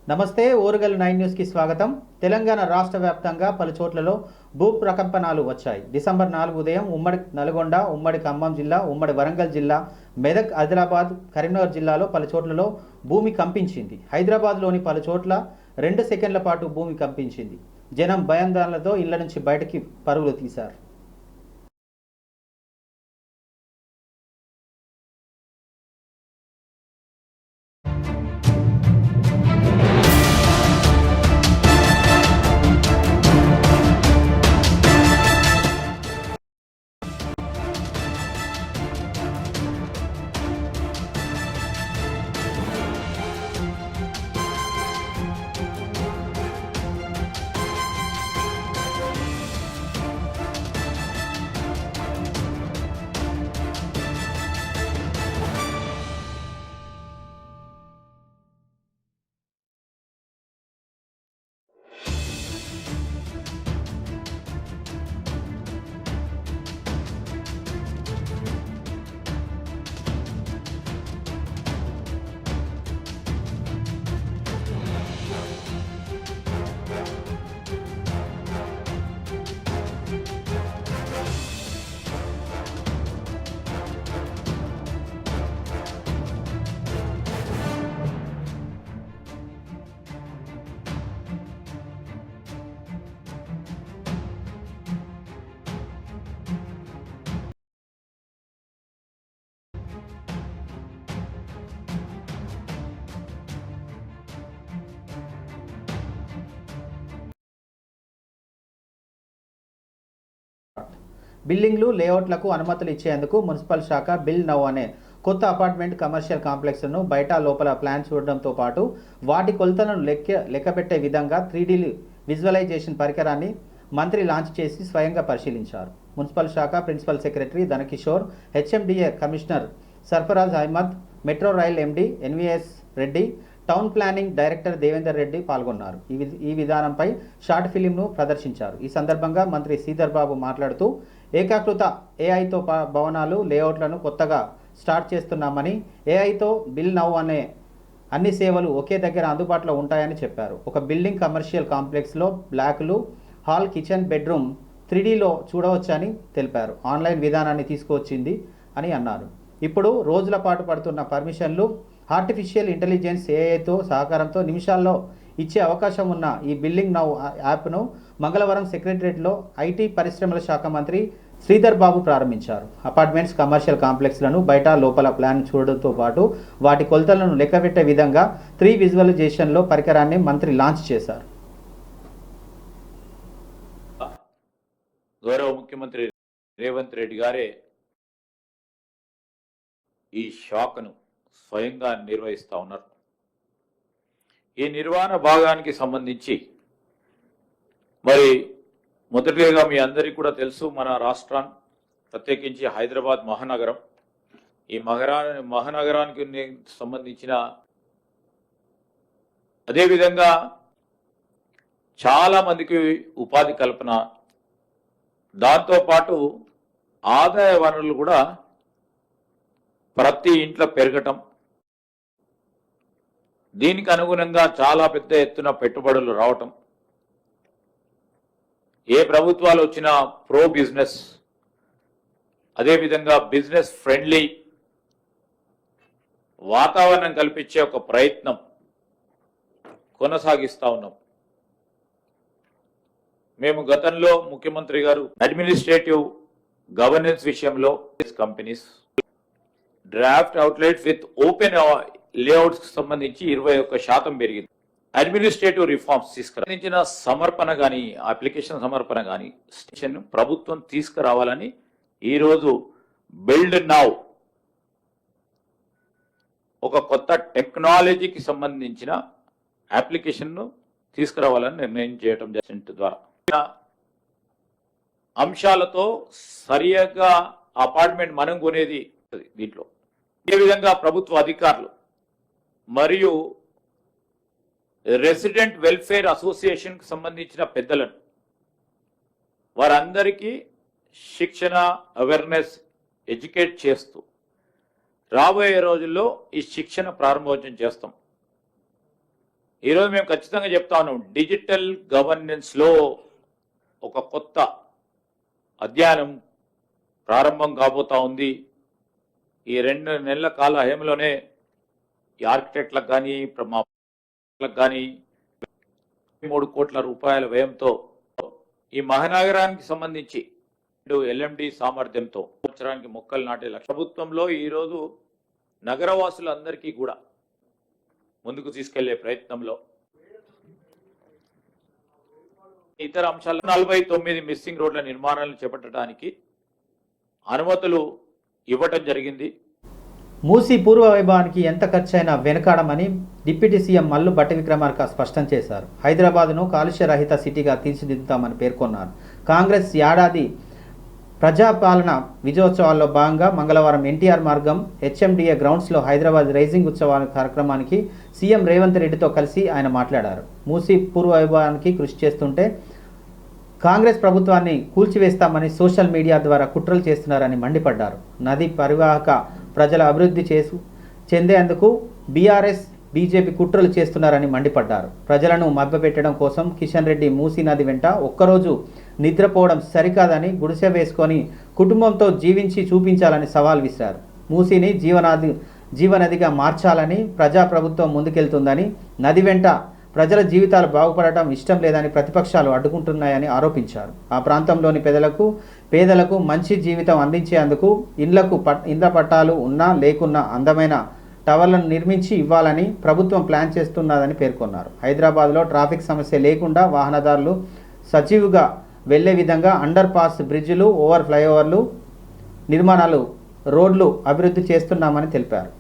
నమస్తే ఓరుగల్ 9 న్యూస్ కి స్వాగతం. తెలంగాణ రాష్ట్ర వ్యాప్తంగా పలు చోట్లలో భూ ప్రకంపనాలు వచ్చాయి. డిసెంబర్ 4 ఉదయం ఉమ్మడి నల్గొండ, ఉమ్మడి ఖమ్మం జిల్లా, ఉమ్మడి వరంగల్ జిల్లా, మెదక్, ఆదిలాబాద్, కరీంనగర్ జిల్లాలో పలు చోట్లలో భూమి కంపించింది. హైదరాబాద్లోని పలు చోట్ల 2 సెకండ్ల పాటు భూమి కంపించింది. జనం భయాందోళనలతో ఇళ్ల నుంచి బయటికి పరుగులు తీశారు. బిల్డింగ్లు, లేఅవుట్లకు అనుమతులు ఇచ్చేందుకు మున్సిపల్ శాఖ బిల్ నౌ అనే కొత్త అపార్ట్మెంట్ కమర్షియల్ కాంప్లెక్స్ను బయట లోపల ప్లాన్ చూడడంతో పాటు వాటి కొలతలను లెక్కబెట్టే విధంగా 3D విజువలైజేషన్ పరికరాన్ని మంత్రి లాంచ్ చేసి స్వయంగా పరిశీలించారు. మున్సిపల్ శాఖ principal secretary Danakishore, HMDA commissioner Sarfaraz Ahmed, metro rail MD NVS Reddy, town planning director Devender Reddy పాల్గొన్నారు. ఈ విధానంపై షార్ట్ ఫిలింను ప్రదర్శించారు. ఈ సందర్భంగా మంత్రి శ్రీధర్ బాబు మాట్లాడుతూ ఏకాకృత ఏఐతో భవనాలు, లేఅవుట్లను కొత్తగా స్టార్ట్ చేస్తున్నామని, ఏఐతో బిల్ నౌ అనే అన్ని సేవలు ఒకే దగ్గర అందుబాటులో ఉంటాయని చెప్పారు. ఒక బిల్డింగ్ కమర్షియల్ కాంప్లెక్స్లో బ్లాకులు, హాల్, కిచెన్, బెడ్రూమ్ 3Dలో చూడవచ్చని తెలిపారు. ఆన్లైన్ విధానాన్ని తీసుకువచ్చింది అని అన్నారు. ఇప్పుడు రోజుల పాటు పడుతున్న పర్మిషన్లు ఆర్టిఫిషియల్ ఇంటెలిజెన్స్ ఏఐతో సహకారంతో నిమిషాల్లో ఇచ్చే అవకాశం ఉన్న ఈ బిల్డింగ్ నౌ యాప్ను మంగళవారం సెక్రటరియట్లో ఐటీ పరిశ్రమల శాఖ మంత్రి శ్రీధర్ బాబు ప్రారంభించారు. అపార్ట్మెంట్స్, కమర్షియల్ కాంప్లెక్స్లను బయట లోపల ప్లాన్ చూడడంతో పాటు వాటి కొలతలను లెక్కబెట్టే విధంగా 3 విజువలైజేషన్లో పరికరాన్ని మంత్రి లాంచ్ చేశారు. గౌరవ ముఖ్యమంత్రి రేవంత్ రెడ్డి గారే ఈ శాఖను స్వయంగా నిర్వహిస్తూ ఉన్నారు. ఈ నిర్వహణ భాగానికి సంబంధించి మరి మొదటిగా మీ అందరికీ కూడా తెలుసు, మన రాష్ట్రం ప్రత్యేకించి హైదరాబాద్ మహానగరం, ఈ మహానగరానికి సంబంధించిన అదేవిధంగా చాలామందికి ఉపాధి కల్పన, దాంతోపాటు ఆదాయ వనరులు కూడా ప్రతి ఇంట్లో పెరగటం, దీనికి అనుగుణంగా చాలా పెద్ద ఎత్తున పెట్టుబడులు రావటం, ఏ ప్రభుత్వాలు వచ్చినా ప్రో బిజినెస్, అదేవిధంగా బిజినెస్ ఫ్రెండ్లీ వాతావరణం కల్పించే ఒక ప్రయత్నం కొనసాగిస్తూ ఉన్నాం. మేము గతంలో ముఖ్యమంత్రి గారు అడ్మినిస్ట్రేటివ్ గవర్నెన్స్ విషయంలో companies, draft outlets with open layouts సంబంధించి 21% పెరిగింది. అడ్మినిస్ట్రేటివ్ రిఫార్మ్స్ తీసుకురావాల్సిన సమర్పణ కానీ, అప్లికేషన్ సమర్పణ కానీ స్టేషన్ ప్రభుత్వం తీసుకురావాలని ఈరోజు బిల్డ్ నౌ ఒక కొత్త టెక్నాలజీకి సంబంధించిన అప్లికేషన్ను తీసుకురావాలని నిర్ణయం చేయడం జరిగింది. ద్వారా అంశాలతో సరిగా అపార్ట్మెంట్ మనం కొనేది దీంట్లో ఏ విధంగా ప్రభుత్వ అధికారులు మరియు రెసిడెంట్ వెల్ఫేర్ అసోసియేషన్కి సంబంధించిన పెద్దలను వారందరికీ శిక్షణ, అవేర్నెస్, ఎడ్యుకేట్ చేస్తూ రాబోయే రోజుల్లో ఈ శిక్షణ ప్రారంభోత్సవం చేస్తాం. ఈరోజు మేము ఖచ్చితంగా చెప్తాను, డిజిటల్ గవర్నెన్స్లో ఒక కొత్త అధ్యయనం ప్రారంభం కాబోతా ఉంది. ఈ 2 నెలల కాల హయంలోనే ఈ ఆర్కిటెక్ట్లకు కానీ కానీ 3 కోట్ల రూపాయల వ్యయంతో ఈ మహానగరానికి సంబంధించి ఎల్ఎండి సామర్థ్యంతో సంవత్సరానికి మొక్కలు నాటే లక్ష్యం ప్రభుత్వంలో ఈరోజు నగరవాసులందరికీ కూడా ముందుకు తీసుకెళ్లే ప్రయత్నంలో ఇతర అంశాలు 49 మిస్సింగ్ రోడ్ల నిర్మాణాలను చేపట్టడానికి అనుమతులు ఇవ్వటం జరిగింది. మూసీ పూర్వ వైభవానికి ఎంత ఖర్చైనా వెనకాడమని డిప్యూటీ సీఎం మల్లు భట్టి విక్రమార్క స్పష్టం చేశారు. హైదరాబాద్ను కాలుష్య రహిత సిటీగా తీర్చిదిద్దుతామని పేర్కొన్నారు. కాంగ్రెస్ ఏడాది ప్రజాపాలన విజయోత్సవాల్లో భాగంగా మంగళవారం ఎన్టీఆర్ మార్గం హెచ్ఎండిఏ గ్రౌండ్స్లో హైదరాబాద్ రైజింగ్ ఉత్సవాల కార్యక్రమానికి సీఎం రేవంత్ రెడ్డితో కలిసి ఆయన మాట్లాడారు. మూసీ పూర్వ వైభవానికి కృషి చేస్తుంటే కాంగ్రెస్ ప్రభుత్వాన్ని కూల్చివేస్తామని సోషల్ మీడియా ద్వారా కుట్రలు చేస్తున్నారని మండిపడ్డారు. నది పరివాహక ప్రజల అభివృద్ధి చెందేందుకు బీఆర్ఎస్ బీజేపీ కుట్రలు చేస్తున్నారని మండిపడ్డారు. ప్రజలను మభ్యపెట్టడం కోసం కిషన్ రెడ్డి మూసీ నది వెంట ఒక్కరోజు నిద్రపోవడం సరికాదని గుడిసె వేసుకొని కుటుంబంతో జీవించి చూపించాలని సవాల్ విసిరారు. మూసీని జీవనదిగా మార్చాలని ప్రజాప్రభుత్వం ముందుకెళ్తుందని, నది వెంట ప్రజల జీవితాలు బాగుపడటం ఇష్టం లేదని ప్రతిపక్షాలు అడ్డుకుంటున్నాయని ఆరోపించారు. ఆ ప్రాంతంలోని పేదలకు మంచి జీవితం అందించేందుకు ఇండ్ల పట్టాలు ఉన్నా లేకున్నా అందమైన టవర్లను నిర్మించి ఇవ్వాలని ప్రభుత్వం ప్లాన్ చేస్తున్నదని పేర్కొన్నారు. హైదరాబాద్లో ట్రాఫిక్ సమస్య లేకుండా వాహనదారులు సజీవుగా వెళ్లే విధంగా అండర్ పాస్, బ్రిడ్జిలు, ఓవర్ ఫ్లైఓవర్లు నిర్మాణాలు, రోడ్లు అభివృద్ధి చేస్తున్నామని తెలిపారు.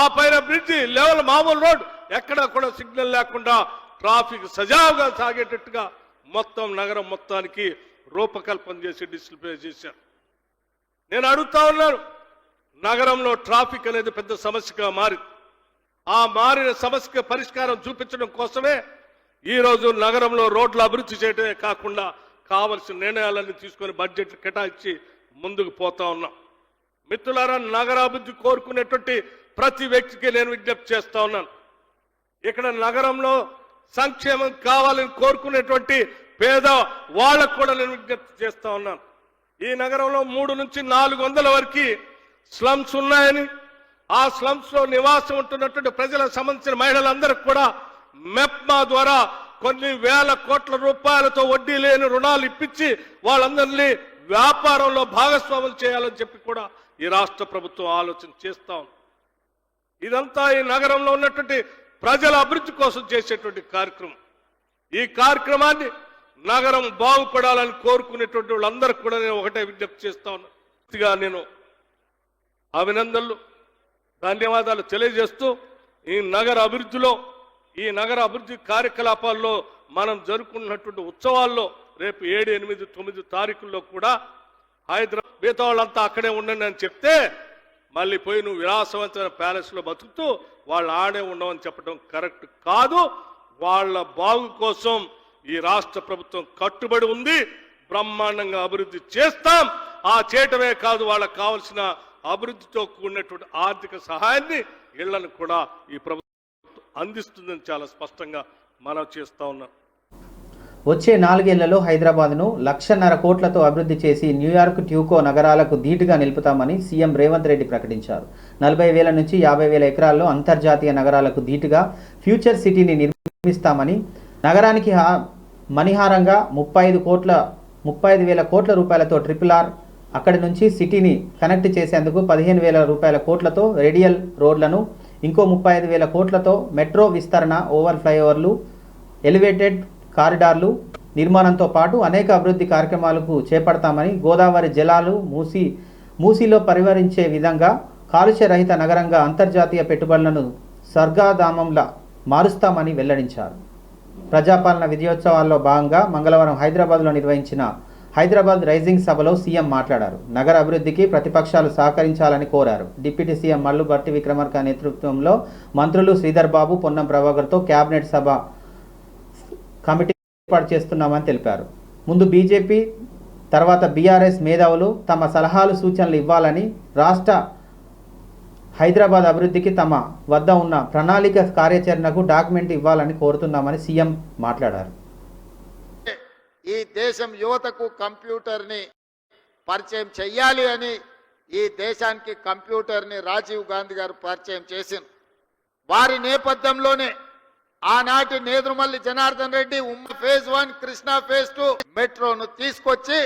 ఆ పైన బ్రిడ్జి లెవెల్ మామూలు రోడ్ ఎక్కడ కూడా సిగ్నల్ లేకుండా ట్రాఫిక్ సజావుగా సాగేటట్టుగా మొత్తం నగరం మొత్తానికి రూపకల్పన చేసి డిస్ప్లే చేశారు. నేను అడుగుతా ఉన్నాను, నగరంలో ట్రాఫిక్ అనేది పెద్ద సమస్యగా మారింది. ఆ మారిన సమస్యకు పరిష్కారం చూపించడం కోసమే ఈరోజు నగరంలో రోడ్ల అభివృద్ధి చేయడమే కాకుండా కావలసిన నిర్ణయాలన్నీ తీసుకొని బడ్జెట్ కేటాయించి ముందుకు పోతా ఉన్నాం. మిత్రులారా, నగరాభివృద్ధి కోరుకునేటువంటి ప్రతి వ్యక్తికి నేను విజ్ఞప్తి చేస్తా ఉన్నాను. ఇక్కడ నగరంలో సంక్షేమం కావాలని కోరుకునేటువంటి పేద వాళ్ళకు కూడా నేను విజ్ఞప్తి చేస్తా ఉన్నాను. ఈ నగరంలో 300 నుంచి 400 వరకు స్లమ్స్ ఉన్నాయని, ఆ స్లమ్స్ లో నివాసం ఉంటున్నటువంటి ప్రజలకు సంబంధించిన మహిళలందరికీ కూడా మెప్మా ద్వారా కొన్ని వేల కోట్ల రూపాయలతో వడ్డీ లేని రుణాలు ఇప్పించి వాళ్ళందరినీ వ్యాపారంలో భాగస్వాములు చేయాలని చెప్పి కూడా ఈ రాష్ట్ర ప్రభుత్వం ఆలోచన చేస్తా ఉంది. ఇదంతా ఈ నగరంలో ఉన్నటువంటి ప్రజల అభివృద్ధి కోసం చేసేటువంటి కార్యక్రమం. ఈ కార్యక్రమాన్ని నగరం బాగుపడాలని కోరుకునేటువంటి వాళ్ళందరికీ కూడా నేను ఒకటే విజ్ఞప్తి చేస్తా ఉన్నా. నేను అభినందనలు, ధన్యవాదాలు తెలియజేస్తూ ఈ నగర అభివృద్ధిలో, ఈ నగర అభివృద్ధి కార్యకలాపాల్లో మనం జరుపుకున్నటువంటి ఉత్సవాల్లో రేపు 7, 8, 9 తారీఖుల్లో కూడా హైదరాబాద్ మిగతా వాళ్ళంతా అక్కడే ఉండండి అని చెప్తే మళ్ళీ పోయి నువ్వు విలాసవంతమైన ప్యాలెస్లో బతుకుతూ వాళ్ళు ఆడే ఉండవని చెప్పడం కరెక్ట్ కాదు. వాళ్ళ బాగు కోసం ఈ రాష్ట్ర ప్రభుత్వం కట్టుబడి ఉంది. బ్రహ్మాండంగా అభివృద్ధి చేస్తాం. ఆ చేయటమే కాదు, వాళ్ళకు కావాల్సిన అభివృద్ధితో కూడినటువంటి ఆర్థిక సహాయాన్ని, ఇళ్లను కూడా ఈ ప్రభుత్వం అందిస్తుందని చాలా స్పష్టంగా మనం చేస్తా ఉన్నాం. వచ్చే 4 ఏళ్లలో హైదరాబాద్ను 1,50,000 కోట్లతో అభివృద్ధి చేసి న్యూయార్క్, ట్యూకో నగరాలకు ధీటుగా నిలుపుతామని సీఎం రేవంత్ రెడ్డి ప్రకటించారు. 40,000 నుంచి 50,000 ఎకరాల్లో అంతర్జాతీయ నగరాలకు ధీటుగా ఫ్యూచర్ సిటీని నిర్మిస్తామని, నగరానికి మణిహారంగా 35,000 కోట్ల రూపాయలతో RRR, అక్కడి నుంచి సిటీని కనెక్ట్ చేసేందుకు 15,000 కోట్లతో రేడియల్ రోడ్లను, ఇంకో 35,000 కోట్లతో మెట్రో విస్తరణ, ఓవర్ ఫ్లైఓవర్లు, ఎలివేటెడ్ కారిడార్లు నిర్మాణంతో పాటు అనేక అభివృద్ధి కార్యక్రమాలకు చేపడతామని, గోదావరి జలాలు మూసీలో పరివరించే విధంగా కాలుష్య రహిత నగరంగా అంతర్జాతీయ పెట్టుబడులను స్వర్గధామంలా మారుస్తామని వెల్లడించారు. ప్రజాపాలన విజయోత్సవాల్లో భాగంగా మంగళవారం హైదరాబాద్లో నిర్వహించిన హైదరాబాద్ రైజింగ్ సభలో సీఎం మాట్లాడారు. నగర అభివృద్ధికి ప్రతిపక్షాలు సహకరించాలని కోరారు. డిప్యూటీ సీఎం మల్లు భట్టి విక్రమార్క నేతృత్వంలో మంత్రులు శ్రీధర్ బాబు, పొన్నం ప్రభాకర్తో కేబినెట్ సభ కమిటీ ఏర్పాటు చేస్తున్నామని తెలిపారు. ముందు బీజేపీ, తర్వాత బీఆర్ఎస్ మేధావులు తమ సలహాలు, సూచనలు ఇవ్వాలని రాష్ట్ర హైదరాబాద్ అభివృద్ధికి తమ వద్ద ఉన్న ప్రణాళిక కార్యాచరణకు డాక్యుమెంట్ ఇవ్వాలని కోరుతున్నామని సీఎం మాట్లాడారు. ఈ దేశం యువతకు కంప్యూటర్ని పరిచయం చెయ్యాలి అని ఈ దేశానికి కంప్యూటర్ని రాజీవ్ గాంధీ గారు పరిచయం చేసింది. వారి నేపథ్యంలోనే ఆనాటి నేదురుమల్లి జనార్దన్ రెడ్డి ఫేజ్ 1 కృష్ణా ఫేజ్ 2 మెట్రోను తీసుకొచ్చి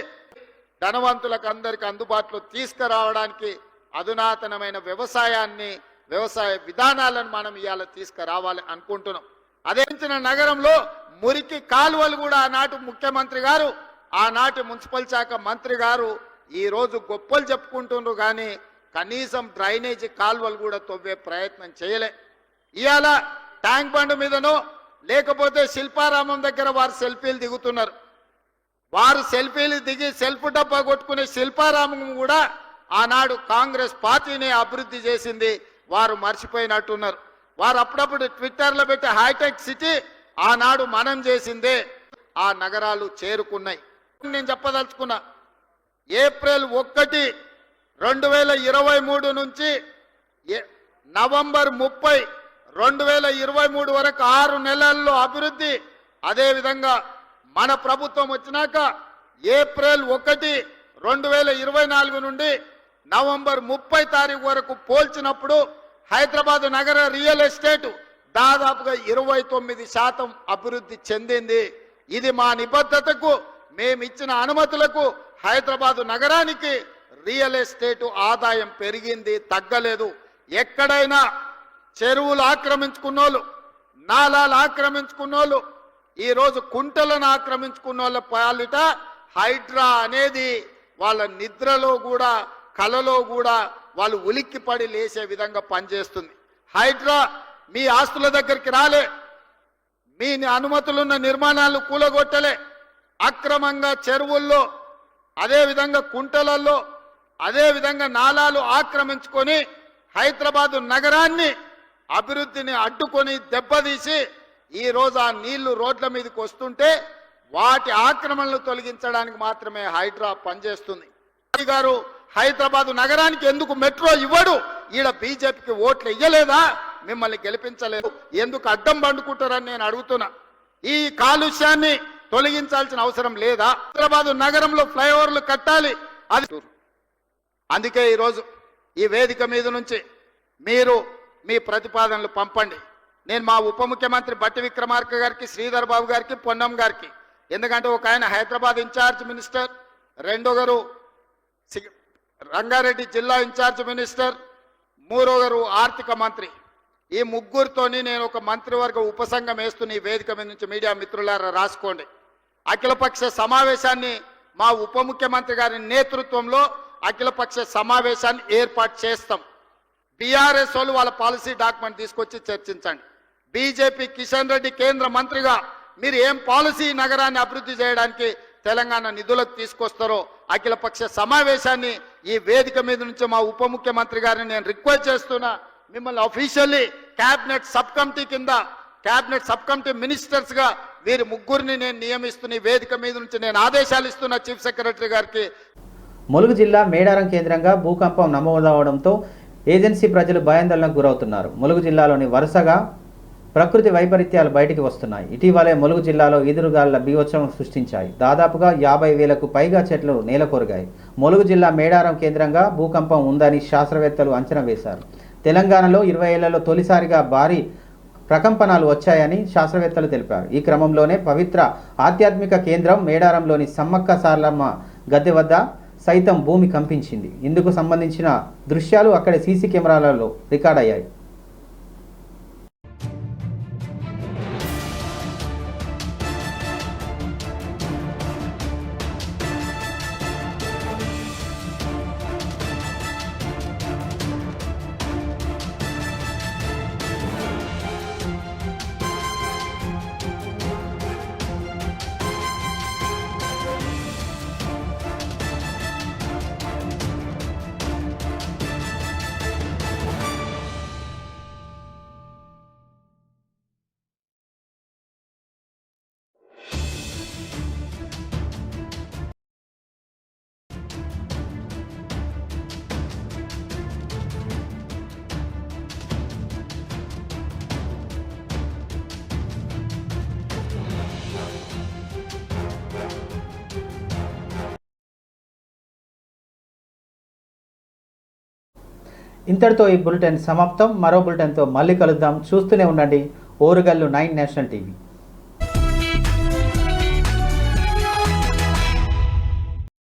ధనవంతులకు అందరికి అందుబాటులో తీసుకురావడానికి అధునాతనమైన వ్యవసాయ విధానాలను మనం ఇవాళ తీసుకురావాలి అనుకుంటున్నాం. అదే నగరంలో మురికి కాలువలు కూడా ఆనాటి ముఖ్యమంత్రి గారు ఆనాటి మున్సిపల్ శాఖ మంత్రి గారు ఈ రోజు గొప్పలు చెప్పుకుంటున్నారు, కానీ కనీసం డ్రైనేజీ కాలువలు కూడా తవ్వే ప్రయత్నం చేయలే. ఇవాళ ట్యాంక్ బండ్ మీదనో లేకపోతే శిల్పారామం దగ్గర వారు సెల్ఫీలు దిగుతున్నారు. వారు సెల్ఫీలు దిగి సెల్ఫ్ డబ్బా కొట్టుకునే శిల్పారామం కూడా ఆనాడు కాంగ్రెస్ పార్టీని అభివృద్ధి చేసింది, వారు మర్చిపోయినట్టున్నారు. వారు అప్పుడప్పుడు ట్విట్టర్లో పెట్టి హైటెక్ సిటీ ఆనాడు మనం చేసిందే ఆ నగరాలు చేరుకున్నాయి. నేను చెప్పదలుచుకున్నా, ఏప్రిల్ 1, 2023 నుంచి నవంబర్ 30, 2023 వరకు 6 నెలల్లో అభివృద్ధి. అదేవిధంగా మన ప్రభుత్వం వచ్చినాక ఏప్రిల్ 1, 2024 నుండి నవంబర్ 30 తారీఖు వరకు పోల్చినప్పుడు హైదరాబాద్ నగర రియల్ ఎస్టేట్ దాదాపుగా 29% అభివృద్ధి చెందింది. ఇది మా నిబద్ధతకు మేమిచ్చిన అనుమతులకు హైదరాబాద్ నగరానికి రియల్ ఎస్టేట్ ఆదాయం పెరిగింది, తగ్గలేదు. ఎక్కడైనా చెరువులు ఆక్రమించుకున్నోళ్ళు, నాలాలు ఆక్రమించుకున్నోళ్ళు, ఈరోజు కుంటలను ఆక్రమించుకున్నోళ్ళ పాలిట హైడ్రా అనేది వాళ్ళ నిద్రలో కూడా కలలో కూడా వాళ్ళు ఉలిక్కిపడి లేచే విధంగా పనిచేస్తుంది. హైడ్రా మీ ఆస్తుల దగ్గరికి రాలే, మీ అనుమతులున్న నిర్మాణాలు కూలగొట్టలే, అక్రమంగా చెరువుల్లో అదేవిధంగా కుంటలలో అదేవిధంగా నాలాలు ఆక్రమించుకొని హైదరాబాదు నగరాన్ని అభివృద్ధిని అడ్డుకొని దెబ్బతీసి ఈరోజు ఆ నీళ్లు రోడ్ల మీదకి వస్తుంటే వాటి ఆక్రమణలు తొలగించడానికి మాత్రమే హైడ్రా పనిచేస్తుంది. గారు హైదరాబాదు నగరానికి ఎందుకు మెట్రో ఇవ్వడు? ఈడ బీజేపీకి ఓట్లు ఇయ్యలేదా? మిమ్మల్ని గెలిపించలేదు, ఎందుకు అడ్డం పండుకుంటారని నేను అడుగుతున్నా. ఈ కాలుష్యాన్ని తొలగించాల్సిన అవసరం లేదా? హైదరాబాదు నగరంలో ఫ్లైఓవర్లు కట్టాలి. అది అందుకే ఈరోజు ఈ వేదిక మీద నుంచి మీరు మీ ప్రతిపాదనలు పంపండి. నేను మా ఉప ముఖ్యమంత్రి బట్టి విక్రమార్క గారికి, శ్రీధర్ బాబు గారికి, పొన్నం గారికి, ఎందుకంటే ఒక ఆయన హైదరాబాద్ ఇన్ఛార్జ్ మినిస్టర్, రెండో గారు రంగారెడ్డి జిల్లా ఇన్ఛార్జ్ మినిస్టర్, మూడో గారు ఆర్థిక మంత్రి. ఈ ముగ్గురితోని నేను ఒక మంత్రివర్గ ఉపసంఘం వేస్తున్న ఈ వేదిక మీద నుంచి మీడియా మిత్రులారా రాసుకోండి. అఖిలపక్ష సమావేశాన్ని మా ఉప ముఖ్యమంత్రి గారి నేతృత్వంలో అఖిలపక్ష సమావేశాన్ని ఏర్పాటు చేస్తాం. బీఆర్ఎస్ వాళ్ళు వాళ్ళ పాలసీ డాక్యుమెంట్ తీసుకొచ్చి చర్చించండి. బీజేపీ కిషన్ రెడ్డి కేంద్ర మంత్రిగా మీరు ఏం పాలసీ నగరాన్ని అభివృద్ధి చేయడానికి తెలంగాణ నిధులకు తీసుకొస్తారో అఖిలపక్ష సమావేశాన్ని ఈ వేదిక మీద నుంచి మా ఉప ముఖ్యమంత్రి గారిని నేను రిక్వెస్ట్ చేస్తున్నా. మిమ్మల్ని అఫీషియల్లీ క్యాబినెట్ సబ్ కమిటీ కింద క్యాబినెట్ సబ్ కమిటీ మినిస్టర్స్ గా వీరి ముగ్గురిని నేను నియమిస్తున్న ఈ వేదిక మీద నుంచి నేను ఆదేశాలు ఇస్తున్నా చీఫ్ సెక్రటరీ గారికి. ములుగు జిల్లా మేడారం కేంద్రంగా భూకంపం నమోదవడంతో ఏజెన్సీ ప్రజలు భయాందోళనకు గురవుతున్నారు. ములుగు జిల్లాలోని వరుసగా ప్రకృతి వైపరీత్యాలు బయటికి వస్తున్నాయి. ఇటీవలే ములుగు జిల్లాలో ఈదురుగాలుల బీభత్సం సృష్టించాయి. దాదాపుగా 50,000కు పైగా చెట్లు నేలకొరిగాయి. ములుగు జిల్లా మేడారం కేంద్రంగా భూకంపం ఉందని శాస్త్రవేత్తలు అంచనా వేశారు. తెలంగాణలో 20 ఏళ్లలో తొలిసారిగా భారీ ప్రకంపనాలు వచ్చాయని శాస్త్రవేత్తలు తెలిపారు. ఈ క్రమంలోనే పవిత్ర ఆధ్యాత్మిక కేంద్రం మేడారంలోని సమ్మక్క సారలమ్మ గద్దె వద్ద సైతం భూమి కంపించింది. ఇందుకు సంబంధించిన దృశ్యాలు అక్కడి సీసీ కెమెరాలలో రికార్డ్ అయ్యాయి. ఇంతటితో ఈ బులెటిన్ సమాప్తం. మరో బులెటిన్తో మళ్ళీ కలుద్దాం. చూస్తూనే ఉండండి ఓరుగల్లు 9 నేషనల్ టీవీ.